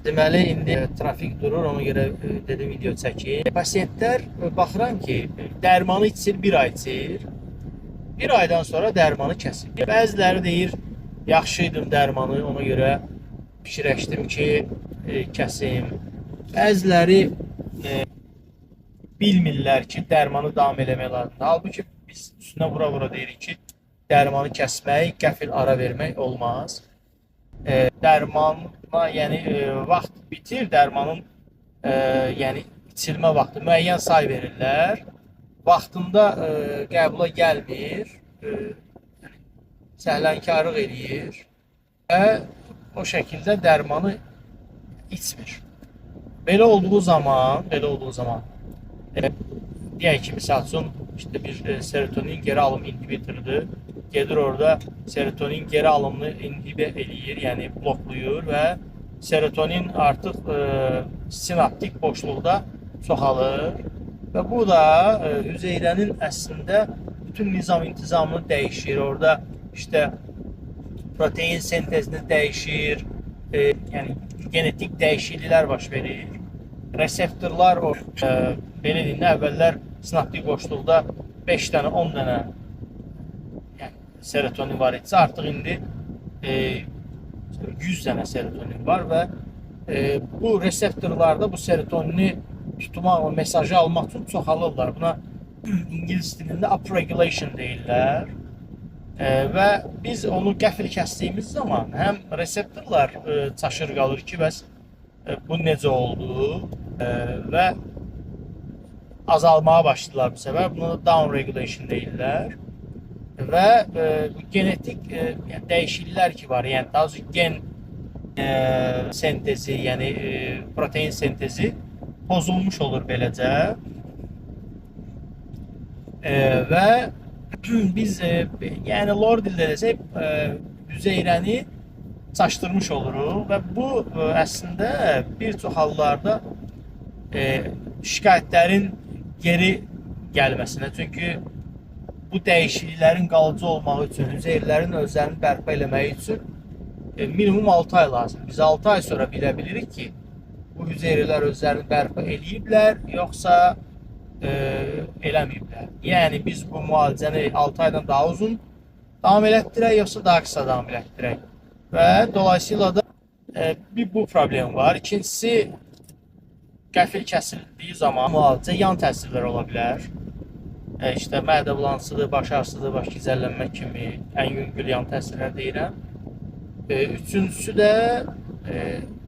Deməli, indi trafik durur, ona görə dedim video çəkim. Pasiyentlər baxıram ki, dərmanı içir, bir ay içir. Bir aydan sonra dərmanı kəsir. Bəziləri deyir, yaxşı idim dərmanı, ona görə fikirləşdim ki, kəsim. Bəziləri bilmirlər ki, dərmanı davam eləmək lazımdır. Halbuki biz üstünə vura-vura deyirik ki, dərmanı kəsmək, qəfil ara vermək olmaz. Dərmana, yəni vaxt bitir, dərmanın yəni içilmə vaxtı müəyyən say verirlər. Vaxtında qəbula gəlmir, səhlənkarlıq eləyir və o şəkildə dərmanı içmir. Belə olduğu zaman deyək ki, misal üçün işte bir serotonin geri alım inhibitordur. Gedir orada serotonin geri alımını inhibe eləyir, yəni blokluyur və serotonin artıq sinaptik boşluqda çoxalır və bu da hüceyrənin əslində bütün nizam intizamını dəyişir. Orada işte protein sentezini dəyişir, yəni genetik dəyişikliklər baş verir. Reseptorlar belə deyim də, əvvəllər sinaptik boşluqda 5 dənə, 10 dənə serotonin var etsə, artıq indi 100 dənə serotonin var və bu reseptorlarda bu serotonini tutmaq, o mesajı almaq üçün çoxalırlar. Buna İngilis dilində upregulation deyirlər və biz onu qəfil kəsdiyimiz zaman həm reseptorlar çaşır qalır ki, bəs bu necə oldu və azalmağa başladılar bu səbəb. Buna down regulation deyirlər. Və genetik dəyişikliklər ki var, yəni daha doğrusu gen sentezi, yəni protein sentezi pozulmuş olur beləcə. Və biz yəni lor dildə desək hüceyrəni çaşdırmış oluruq və bu əslində bir çox hallarda şikayətlərin geri gəlməsinə, çünki bu dəyişikliklərin qalıcı olmağı üçün, hüceyrələrin özlərini bərpa eləməyi üçün minimum 6 ay lazım. Biz 6 ay sonra bilə bilirik ki, bu hüceyrələr özlərini bərpa eləyiblər, yoxsa eləməyiblər. Yəni biz bu müalicəni 6 aydan daha uzun davam elətdirək, yoxsa daha qısa davam elətdirək. Və dolayısıyla da bir bu problem var. İkincisi, qəfil kəsildiyi zaman müalicə yan təsirlər ola bilər. İşte mədə bulansıdır, baş ağrısıdır, baş gicəllənmə kimi ən yüngül yan təsirlər deyirəm. Üçüncüsü də